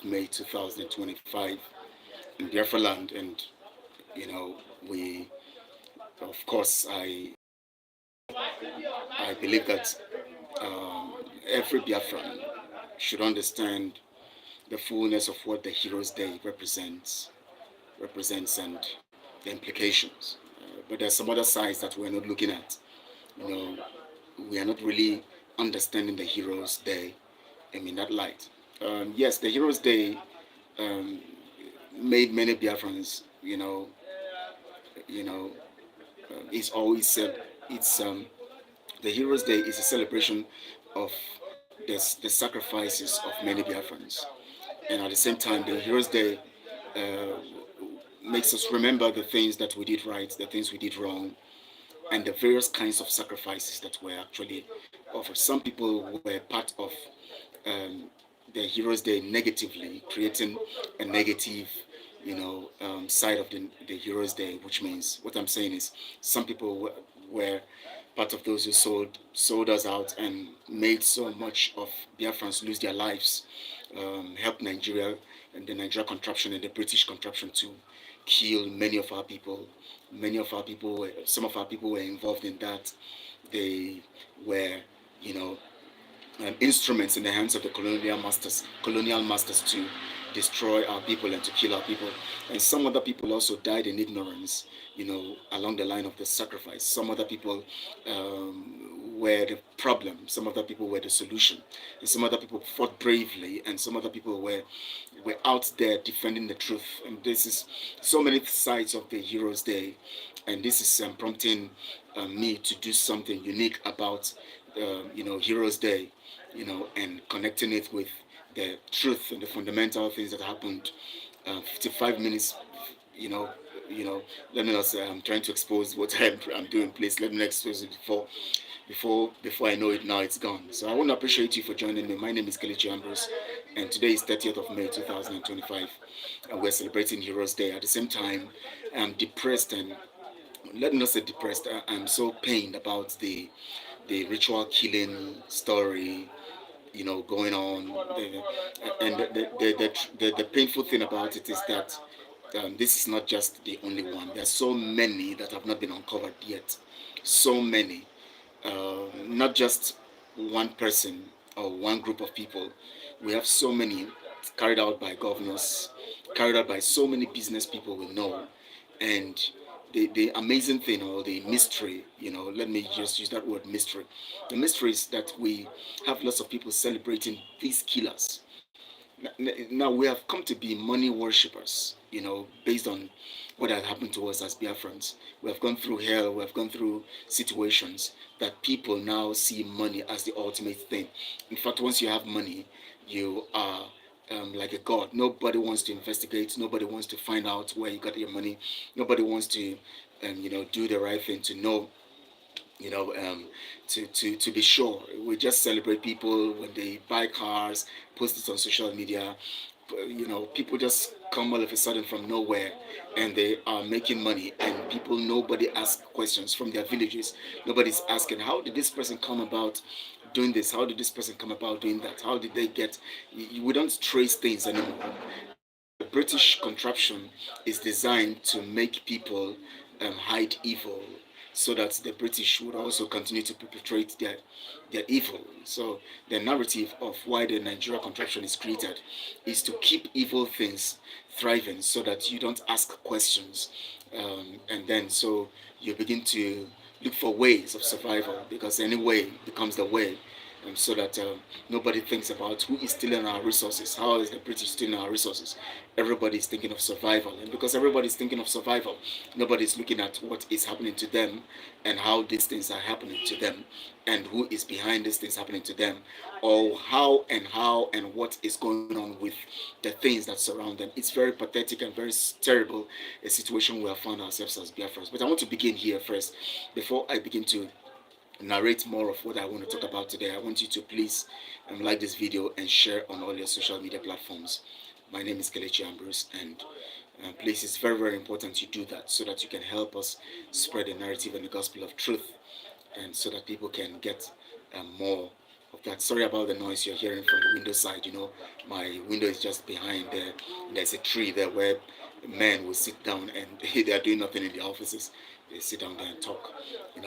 May 2025 in Biafraland, and we, of course, I believe that um, every Biafran should understand the fullness of what the Heroes Day represents and the implications. But there's some other sides that we're not looking at. You know, we are not really understanding the Heroes Day in that light. Yes, the Heroes Day um, made many Biafrans, you know, it's always said it's the Heroes Day is a celebration of the sacrifices of many Biafrans, and at the same time, the Heroes Day uh, makes us remember the things that we did right, the things we did wrong, and the various kinds of sacrifices that were actually offered. Some people were part of um, the Heroes Day negatively, creating a negative, side of the Heroes Day, which means what I'm saying is some people were part of those who sold us out and made so much of Biafrans lose their lives, helped Nigeria and the Nigeria contraption and the British contraption to kill many of our people. Some of our people were involved in that. They were, you know, instruments in the hands of the colonial masters to destroy our people and to kill our people. And some other people also died in ignorance, along the line of the sacrifice. Some other people were the problem. Some other people were the solution. And some other people fought bravely, and some other people were out there defending the truth. And this is so many sides of the Heroes Day, and this is prompting me to do something unique about Heroes Day, and connecting it with the truth and the fundamental things that happened 55 minutes, you know, let me not say I'm trying to expose what I'm doing, please let me expose it before I know it, now it's gone. So I want to appreciate you for joining me. My name is Kelechi Ambrose, and today is 30th of May 2025, and we're celebrating Heroes Day. At the same time, I'm depressed, and let me not say depressed, I'm so pained about the ritual killing story, going on. And the painful thing about it is that this is not just the only one. There are so many that have not been uncovered yet. So many. Not just one person or one group of people. We have so many carried out by governors, carried out by so many business people we know. And the amazing thing, or the mystery, let me just use that word, mystery. The mystery is that we have lots of people celebrating these killers. Now we have come to be money worshippers, based on what had happened to us as Biafrans. We have gone through hell, we have gone through situations that people now see money as the ultimate thing. In fact, once you have money, you are like a god. Nobody wants to investigate, nobody wants to find out where you got your money, nobody wants to, do the right thing to know, you know, um, to be sure. We just celebrate people when they buy cars, post it on social media. People just come all of a sudden from nowhere, and they are making money, and nobody asks questions from their villages. Nobody's asking, how did this person come about doing this? How did this person come about doing that? How did they get? We don't trace things anymore. The British contraption is designed to make people hide evil, so that the British would also continue to perpetrate their evil. So the narrative of why the Nigeria contraption is created is to keep evil things thriving, so that you don't ask questions, and then so you begin to look for ways of survival, because any way becomes the way, so that nobody thinks about who is stealing our resources. How is the British stealing our resources? Everybody is thinking of survival, and because everybody is thinking of survival, nobody is looking at what is happening to them, and how these things are happening to them, and who is behind these things happening to them, or how and what is going on with the things that surround them. It's very pathetic and very terrible, a situation we have found ourselves as Biafrans. But I want to begin here first, before I begin to narrate more of what I want to talk about today. I want you to please like this video and share on all your social media platforms. My name is Kelechi Ambrose, and please, it's very, very important you do that, so that you can help us spread the narrative and the gospel of truth, and so that people can get more of that. Sorry about the noise you're hearing from the window side. My window is just behind there. There's a tree there where men will sit down and they are doing nothing in the offices. They sit down there and talk,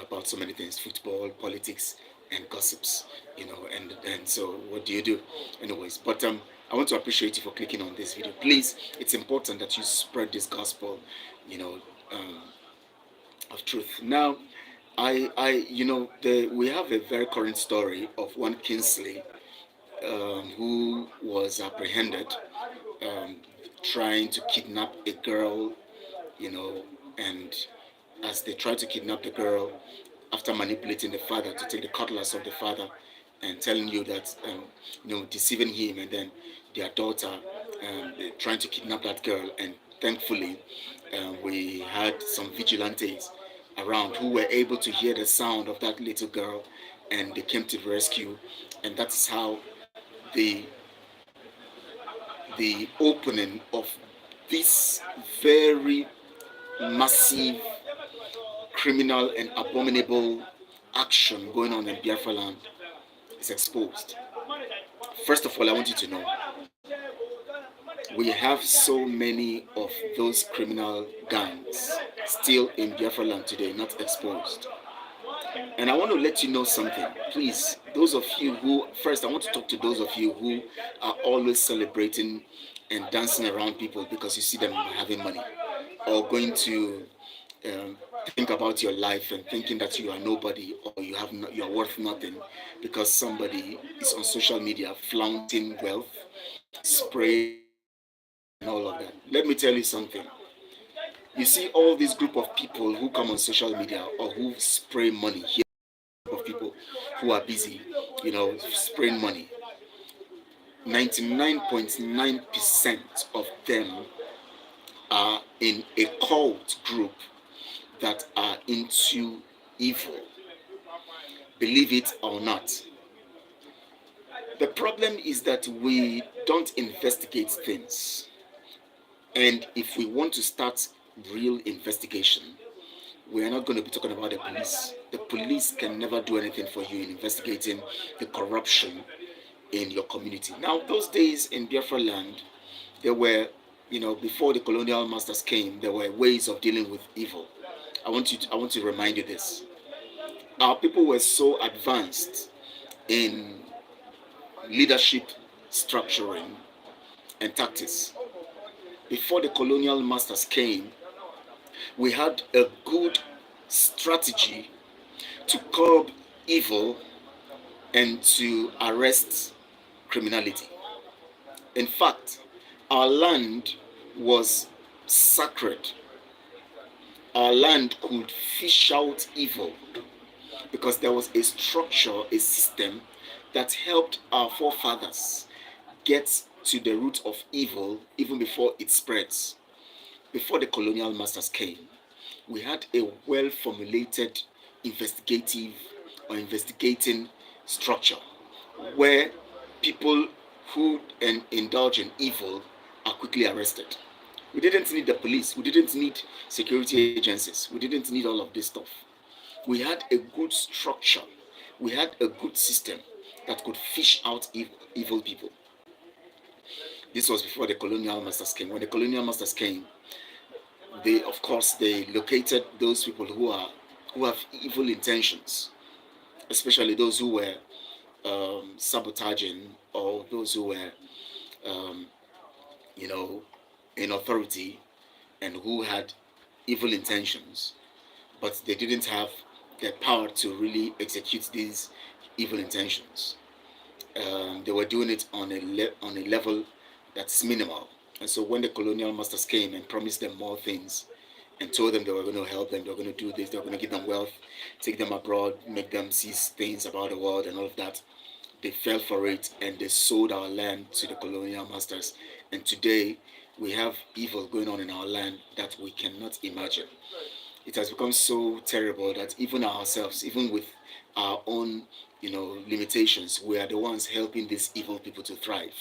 about so many things: football, politics, and gossips. And so what do you do, anyways? But I want to appreciate you for clicking on this video. Please, it's important that you spread this gospel, you know, um, of truth. Now, we have a very current story of one Kingsley who was apprehended, um, trying to kidnap a girl, and as they tried to kidnap the girl, after manipulating the father to take the cutlass of the father and telling you that, deceiving him, and then their daughter trying to kidnap that girl. And thankfully, we had some vigilantes around who were able to hear the sound of that little girl, and they came to the rescue. And that's how the the opening of this very massive criminal and abominable action going on in Biafraland is exposed. First of all, I want you to know we have so many of those criminal gangs still in Biafraland today, not exposed. And I want to let you know something. Please, those of you who, first, I want to talk to those of you who are always celebrating and dancing around people because you see them having money, or going to think about your life and thinking that you are nobody, or you are worth nothing because somebody is on social media flaunting wealth, spraying and all of that. Let me tell you something. You see all this group of people who come on social media or who spray money here, of people who are busy, spraying money. 99.9% of them are in a cult group that are into evil. Believe it or not. The problem is that we don't investigate things. And if we want to start real investigation, we are not going to be talking about the police. The police can never do anything for you in investigating the corruption in your community. Now, those days in Biafra land, there were, before the colonial masters came, there were ways of dealing with evil. I want to remind you this. Our people were so advanced in leadership structuring and tactics. Before the colonial masters came, we had a good strategy to curb evil and to arrest criminality. In fact, our land was sacred. Our land could fish out evil because there was a structure, a system that helped our forefathers get to the root of evil even before it spreads. Before the colonial masters came, we had a well formulated investigative or investigating structure where people who indulge in evil are quickly arrested. We didn't need the police, we didn't need security agencies, we didn't need all of this stuff. We had a good structure, we had a good system that could fish out evil people. This was before the colonial masters came. When the colonial masters came, they located those people who have evil intentions, especially those who were sabotaging, or those who were um, in authority and who had evil intentions, but they didn't have the power to really execute these evil intentions. They were doing it on a level that's minimal. And so when the colonial masters came and promised them more things and told them they were going to help them, they were going to do this, they were going to give them wealth, take them abroad, make them see things about the world and all of that, they fell for it and they sold our land to the colonial masters. And today we have evil going on in our land that we cannot imagine. It has become so terrible that even ourselves, even with our own, limitations, we are the ones helping these evil people to thrive.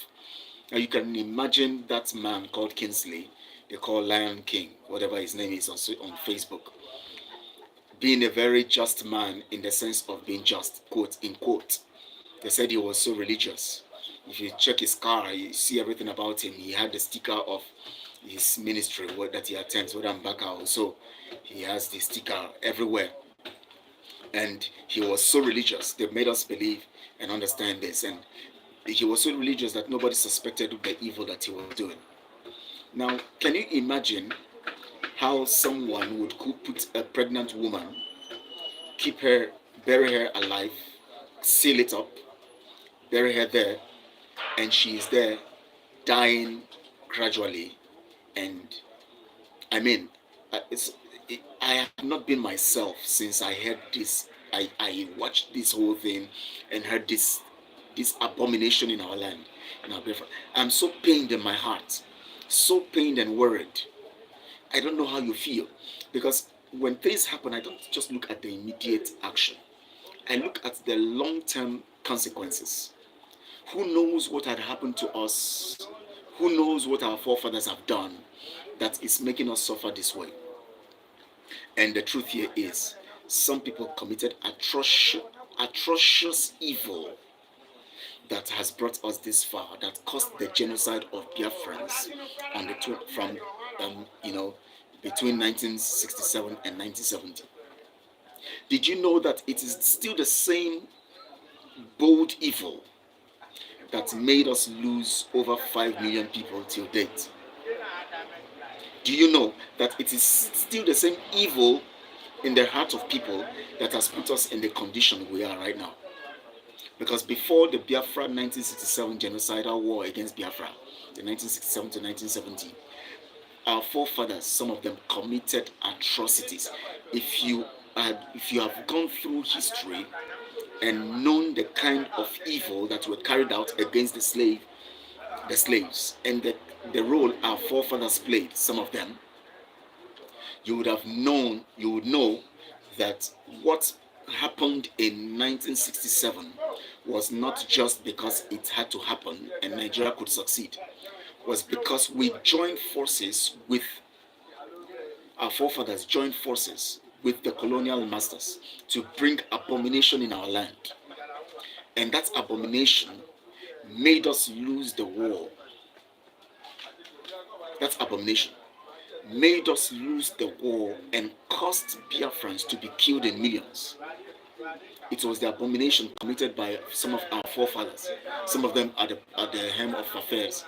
Now you can imagine that man called Kingsley, they call Lion King, whatever his name is on Facebook, being a very just man in the sense of being just, quote, in quote. They said he was so religious. If you check his car, you see everything about him. He had the sticker of his ministry that he attends, whether I'm back or so. He has the sticker everywhere. And he was so religious. They made us believe and understand this. And he was so religious that nobody suspected the evil that he was doing. Now, can you imagine how someone would put a pregnant woman, keep her, bury her alive, seal it up, bury her there, and she is there dying gradually? And I mean, I have not been myself since I heard this. I watched this whole thing and heard this abomination in our land, in our Biafra. I'm so pained in my heart, so pained and worried. I don't know how you feel, because when things happen, I don't just look at the immediate action. I look at the long-term consequences. Who knows what had happened to us? Who knows what our forefathers have done that is making us suffer this way? And the truth here is, some people committed atrocious evil that has brought us this far, that caused the genocide of Biafrans on the from between 1967 and 1970. Did you know that it is still the same bold evil that made us lose over 5 million people till date? Do you know that it is still the same evil in the heart of people that has put us in the condition we are right now? Because before the Biafra 1967 genocidal war against Biafra, the 1967 to 1970, our forefathers, some of them committed atrocities. If you have gone through history and known the kind of evil that were carried out against the slaves, and the role our forefathers played, some of them, you would know that what happened in 1967 was not just because it had to happen and Nigeria could succeed. Was because we joined forces with our forefathers, joined forces with the colonial masters to bring abomination in our land. And that abomination made us lose the war. That abomination made us lose the war and caused Biafrans to be killed in millions. It was the abomination committed by some of our forefathers. Some of them at the helm of affairs,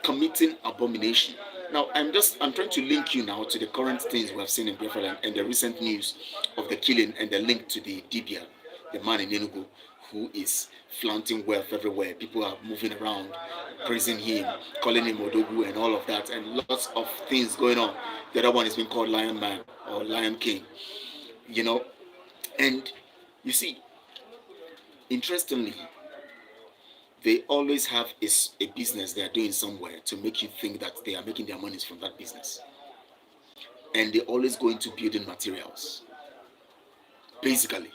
committing abomination. Now, I'm trying to link you now to the current things we have seen in Biafraland and the recent news of the killing and the link to the Dibia, the man in Enugu, who is flaunting wealth everywhere. People are moving around, praising him, calling him Odogu and all of that, and lots of things going on. The other one is being called Lion Man or Lion King, And you see, interestingly, they always have a business they are doing somewhere to make you think that they are making their monies from that business. And they always go into building materials. Basically,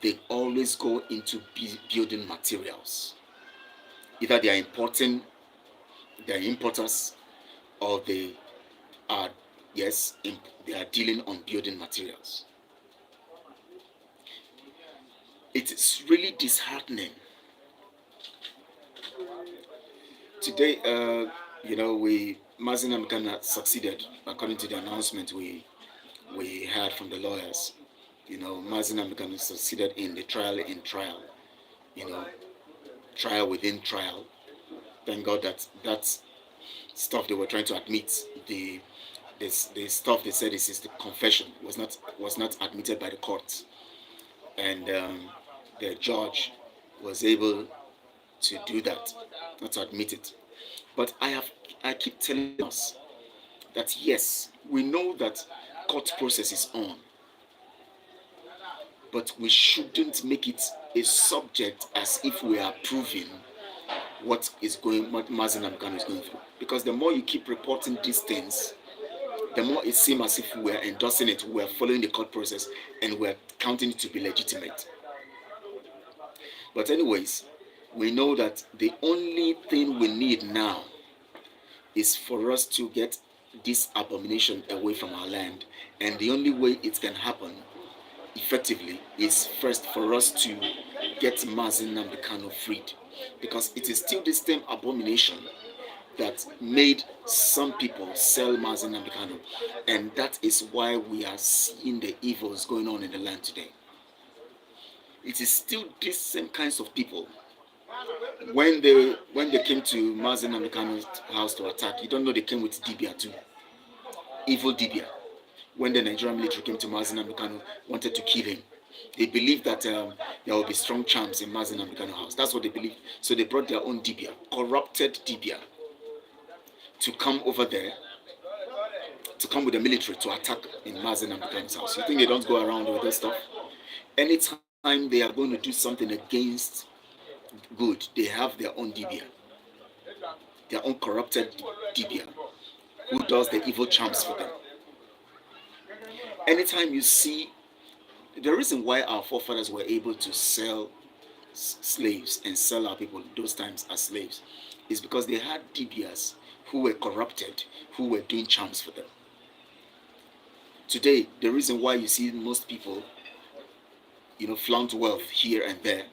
they always go into building materials. Either they are importers, or they are dealing on building materials. It is really disheartening. Today, Mazi Nnamdi Kanu succeeded according to the announcement we had from the lawyers. Mazi Nnamdi Kanu succeeded in the trial in trial, trial within trial. Thank God that stuff they were trying to admit, the stuff they said is the confession was not admitted by the court, and the judge was able to do that, not to admit it. But I keep telling us that yes, we know that court process is on, but we shouldn't make it a subject as if we are proving what Mazi Nnamdi Kanu is going through. Because the more you keep reporting these things, the more it seems as if we are endorsing it, we are following the court process, and we are counting it to be legitimate. But anyways, we know that the only thing we need now is for us to get this abomination away from our land. And the only way it can happen effectively is first for us to get Mazi Nnamdi Kanu freed, because it is still the same abomination that made some people sell Mazi Nnamdi Kanu, and that is why we are seeing the evils going on in the land today. It is still these same kinds of people. When they came to Mazi Nnamdi Kanu's house to attack, you don't know they came with Dibia too, evil Dibia. When the Nigerian military came to Mazi Nnamdi Kanu, wanted to kill him, they believed that there will be strong charms in Mazi Nnamdi Kanu's house. That's what they believed. So they brought their own Dibia, corrupted Dibia, to come over there, to come with the military to attack in Mazi Nnamdi Kanu's house. You think they don't go around with this stuff? Anytime they are going to do something against good, they have their own Dibia, their own corrupted Dibia, who does the evil charms for them. Anytime you see, the reason why our forefathers were able to sell slaves and sell our people those times as slaves is because they had Dibias who were corrupted, who were doing charms for them. Today, the reason why you see most people, flaunt wealth here and there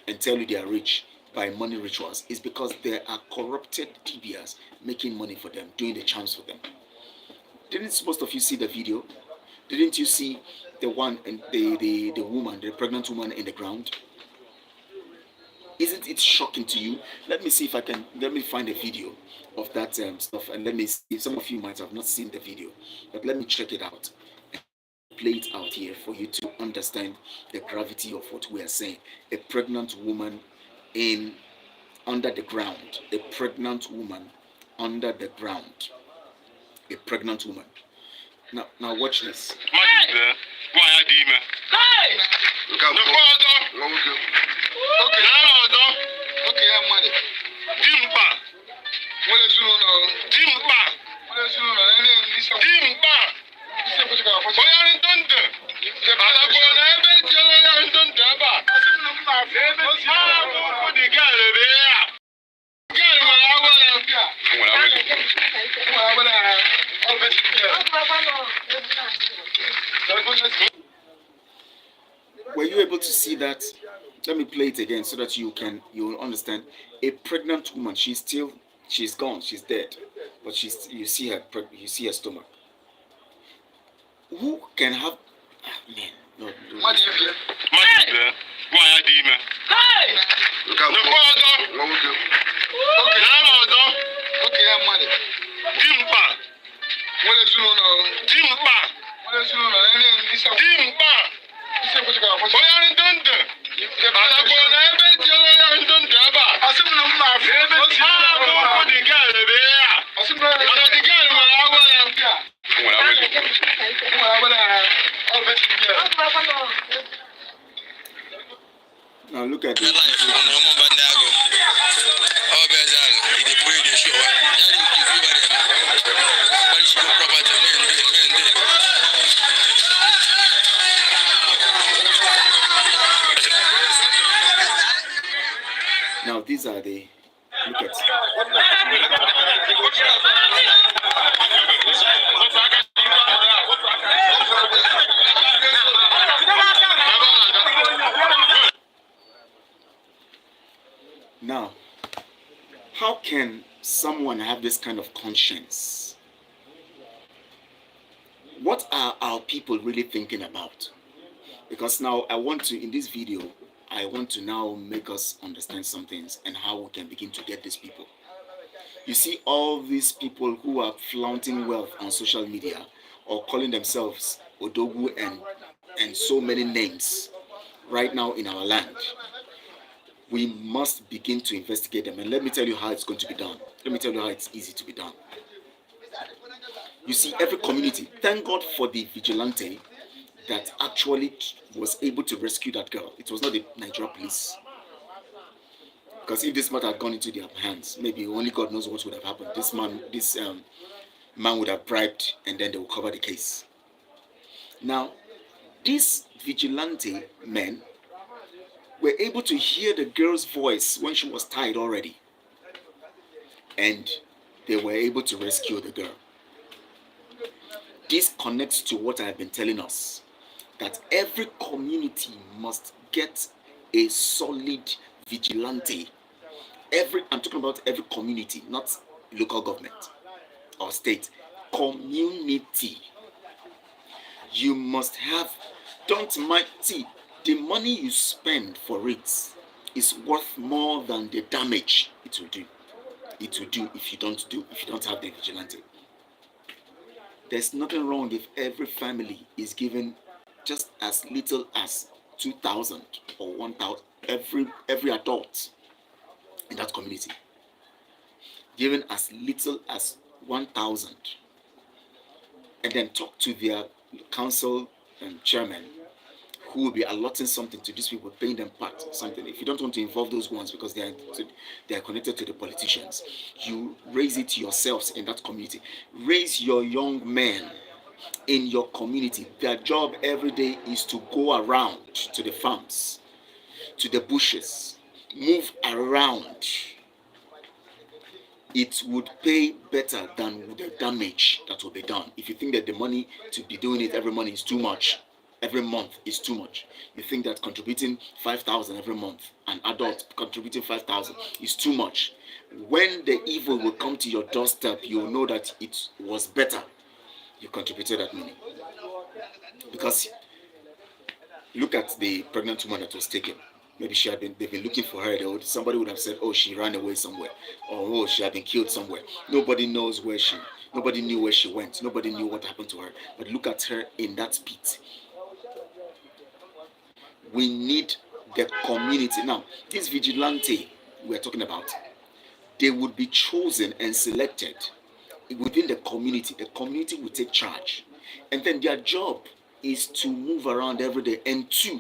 and tell you they are rich by money rituals is because there are corrupted Dibias making money for them, doing the charms for them. Didn't most of you see the video? Didn't you see the one and the woman, the pregnant woman in the ground? Isn't it shocking to you? Let me see if let me find a video of that stuff, and let me see. Some of you might have not seen the video, but let me check it out and play it out here for you to understand the gravity of what we are saying. A pregnant woman under the ground. A pregnant woman under the ground. A pregnant woman. Now watch this. Were you able to see that? Let me play it again so that you will understand. A pregnant woman, she's gone, she's dead, but you see her stomach. Who can have man? No. Now look at this. Now these are the look at. Now, how can someone have this kind of conscience? What are our people really thinking about? Because now in this video, I want to now make us understand some things and how we can begin to get these people. You see all these people who are flaunting wealth on social media or calling themselves Odogu and so many names right now in our land. We must begin to investigate them. And let me tell you how it's going to be done. Let me tell you how it's easy to be done. You see, every community, thank God for the vigilante that actually was able to rescue that girl. It was not the Nigeria police. Because if this matter had gone into their hands, maybe only God knows what would have happened. This man would have bribed and then they will cover the case. Now, these vigilante men were able to hear the girl's voice when she was tied already. And they were able to rescue the girl. This connects to what I have been telling us, that every community must get a solid vigilante. I'm talking about every community, not local government or state. Community. You must have, don't mind, see, the money you spend for it is worth more than the damage it will do. It will do if you don't have the vigilante. There's nothing wrong if every family is given just as little as 2,000 or 1,000, every adult in that community given as little as 1,000, and then talk to their council chairman, who will be allotting something to these people, paying them part something. If you don't want to involve those ones because they are connected to the politicians, you raise it yourselves in that community. Raise your young men in your community. Their job every day is to go around to the farms, to the bushes, move around. It would pay better than the damage that will be done. If you think that the money to be doing it every month is too much, every month is too much, you think that contributing 5,000 every month, an adult contributing 5,000 is too much, when the evil will come to your doorstep, you will know that it was better you contributed that money. Because look at the pregnant woman that was taken. Maybe they've been looking for her. Somebody would have said, oh, she ran away somewhere, or oh, she had been killed somewhere. Nobody knows nobody knew where she went. Nobody knew what happened to her. But look at her in that pit. We need the community. Now, this vigilante we're talking about, they would be chosen and selected within the community. The community will take charge. And then their job is to move around every day and to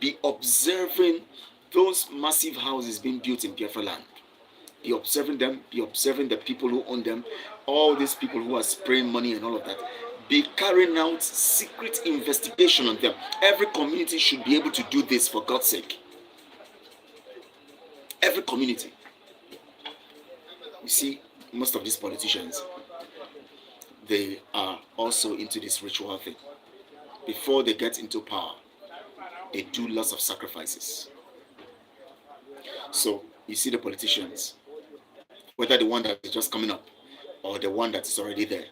be observing those massive houses being built in Biafraland. Be observing them, be observing the people who own them, all these people who are spraying money and all of that. Be carrying out secret investigation on them. Every community should be able to do this, for God's sake. Every community. You see, most of these politicians, they are also into this ritual thing. Before they get into power, they do lots of sacrifices. So you see the politicians, whether the one that is just coming up or the one that is already there,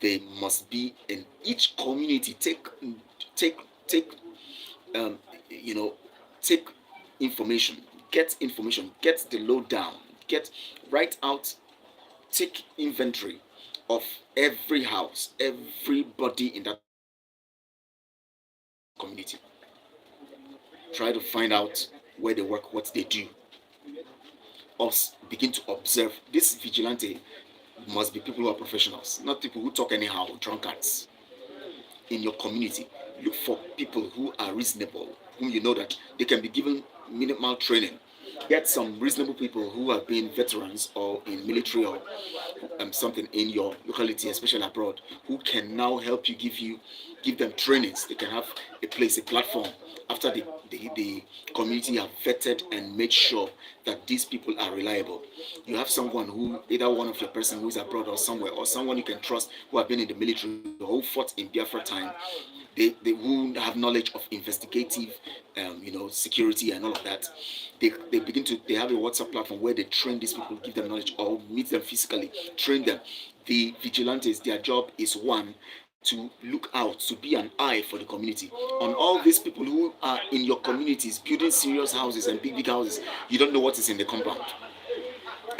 they must be in each community. Take information, get the lowdown, write out, take inventory of every house, everybody in that community. Try to find out where they work, what they do. Begin to observe. This vigilante must be people who are professionals, not people who talk anyhow, drunkards. In your community, look for people who are reasonable, whom you know that they can be given minimal training. Get some reasonable people who have been veterans or in military or something in your locality, especially abroad, who can now help you, give them trainings. They can have a place, a platform, after the community have vetted and made sure that these people are reliable. You have someone who, either one of your person who is abroad or somewhere, or someone you can trust who have been in the military, who fought in Biafra time, they who have knowledge of investigative security and all of that. They have a WhatsApp platform where they train these people, give them knowledge, or meet them physically, train them. The vigilantes, their job is one, to look out, to be an eye for the community. On all these people who are in your communities, building serious houses and big houses, you don't know what is in the compound.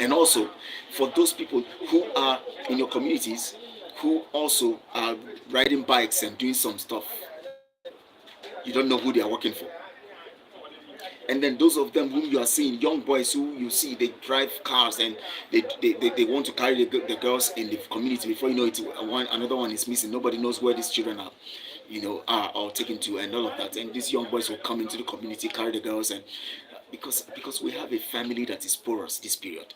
And also, for those people who are in your communities, who also are riding bikes and doing some stuff, you don't know who they are working for. And then those of them whom you are seeing, young boys who you see, they drive cars and they want to carry the girls in the community. Before you know it, another one is missing. Nobody knows where these children are or taken to and all of that. And these young boys will come into the community, carry the girls, and because we have a family that is porous this period.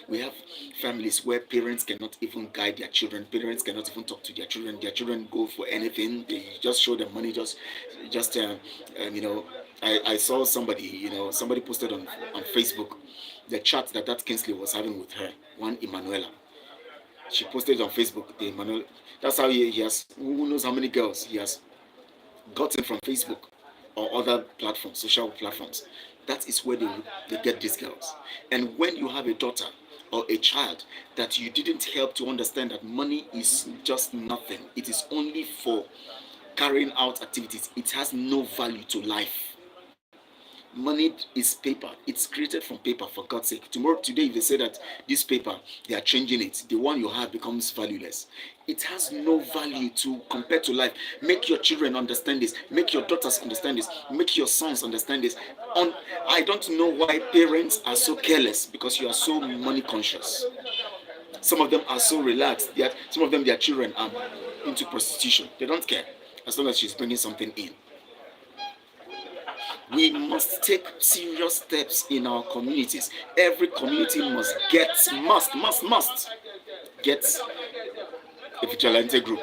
We have families where parents cannot even guide their children. Parents cannot even talk to their children. Their children go for anything. They just show them money. I saw somebody posted on Facebook the chat that Kingsley was having with her, one Emanuela. She posted on Facebook, the Emanuela. That's how he has, who knows how many girls he has gotten from Facebook or other platforms, social platforms. That is where they get these girls. And when you have a daughter or a child that you didn't help to understand that money is just nothing, it is only for carrying out activities, it has no value to life. Money is paper. It's created from paper, for God's sake. Today, if they say that this paper, they are changing it, the one you have becomes valueless. It has no value to compare to life. Make your children understand this. Make your daughters understand this. Make your sons understand this. I don't know why parents are so careless, because you are so money conscious. Some of them are so relaxed that some of them, their children are into prostitution. They don't care as long as she's bringing something in. We must take serious steps in our communities. Every community must get a vigilante group.